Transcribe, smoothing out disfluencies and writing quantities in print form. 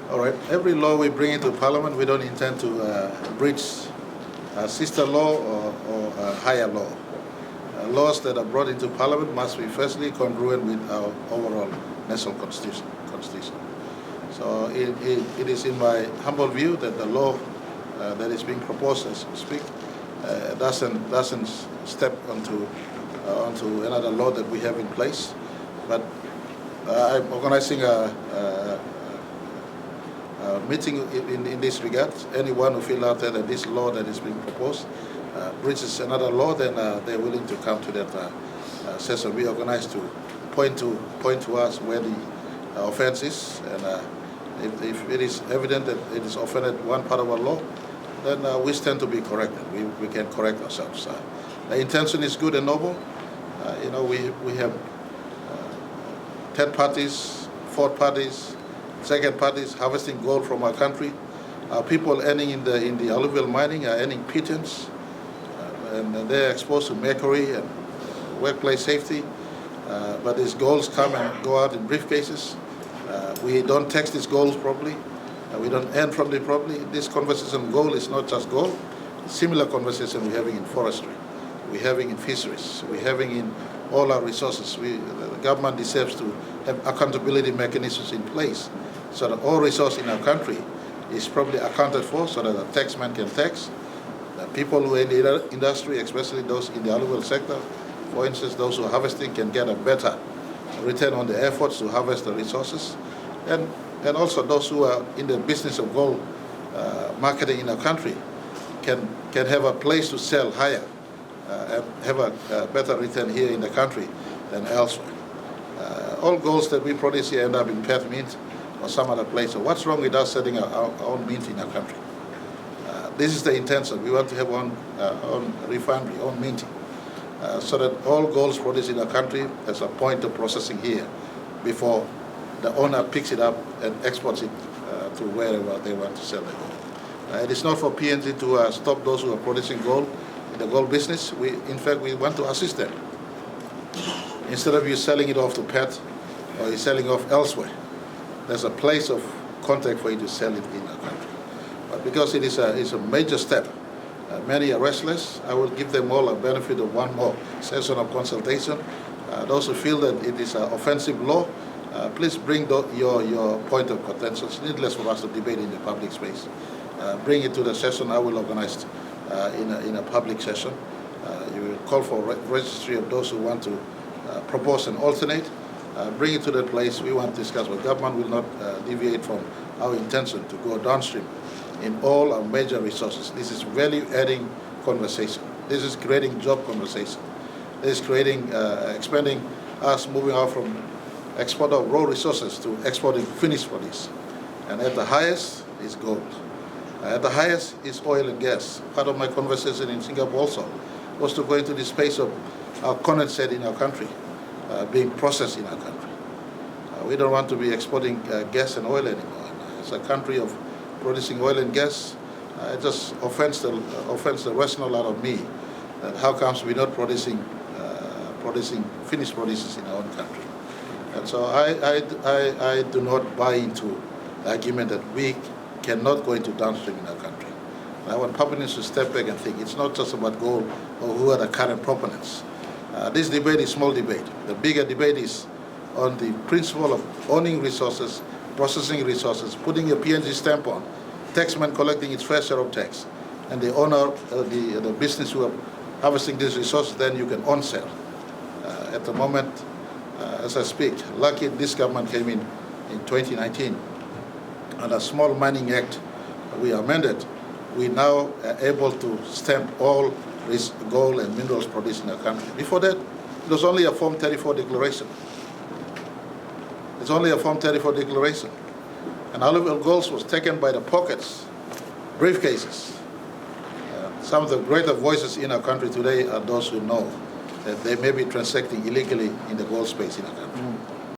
All right. Every law we bring into Parliament, we don't intend to breach a sister law or a higher law. Laws that are brought into Parliament must be firstly congruent with our overall national constitution. So it is in my humble view that the law that is being proposed as we speak doesn't step onto another law that we have in place. But I'm organizing a meeting in this regard. Anyone who feel out there that this law that is being proposed breaches another law, then they're willing to come to that session. We organized to point to us where the offense is, and if it is evident that it is offended one part of our law, then we stand to be corrected. We can correct ourselves. The intention is good and noble. We have third parties, fourth parties, second parties harvesting gold from our country. People earning in the alluvial mining are earning pittance, and they're exposed to mercury and workplace safety. But these golds come and go out in briefcases. We don't tax these golds properly. We don't earn from them properly. This conversation on gold is not just gold. Similar conversation we're having in forestry, we're having in fisheries, we're having in all our resources. The government deserves to have accountability mechanisms in place so that all resource in our country is properly accounted for, so that the taxman can tax. The people who are in the industry, especially those in the alluvial sector, for instance, those who are harvesting, can get a better return on the efforts to harvest the resources. And also those who are in the business of gold marketing in our country can have a place to sell higher and have a better return here in the country than elsewhere. All golds that we produce here end up in Perth Mint or some other place. So what's wrong with us setting our own mint in our country? This is the intention. We want to have our own refinery, own minting, so that all golds produced in our country has a point of processing here before the owner picks it up and exports it to wherever they want to sell the gold. It is not for PNG to stop those who are producing gold in the gold business. In fact, we want to assist them. Instead of you selling it off to PET or you selling off elsewhere, there's a place of contact for you to sell it in our country. But because it's a major step, many are restless. I will give them all a benefit of one more session of consultation. Those who feel that it is an offensive law, please bring your point of contention. It's needless for us to debate in the public space. Bring it to the session. I will organize in a public session. You will call for registry of those who want to propose an alternate. Bring it to that place. We want to discuss, but government will not deviate from our intention to go downstream in all our major resources. This is value-adding conversation. This is creating job conversation. This is creating, expanding us, moving out from export of raw resources to exporting finished produce. And at the highest is gold. At the highest is oil and gas. Part of my conversation in Singapore also was to go into the space of our condensate in our country being processed in our country. We don't want to be exporting gas and oil anymore. It's a country of producing oil and gas. It just offends the rational out of me that how comes we're not producing finished produces in our own country. And so I do not buy into the argument that we cannot go into downstream in our country. And I want publics to step back and think it's not just about gold or who are the current proponents. This debate is small debate. The bigger debate is on the principle of owning resources, processing resources, putting a PNG stamp on, taxman collecting its fair share of tax, and the owner, the business who are harvesting these resources, then you can on-sell. At the moment, as I speak, lucky this government came in 2019, and a small mining act we amended. We now are able to stamp all this gold and minerals produced in our country. Before that, it was only a Form 34 declaration. It's only a Form 34 declaration. And alluvial gold was taken by the pockets, briefcases. Some of the greater voices in our country today are those who know that they may be transacting illegally in the gold space in our country.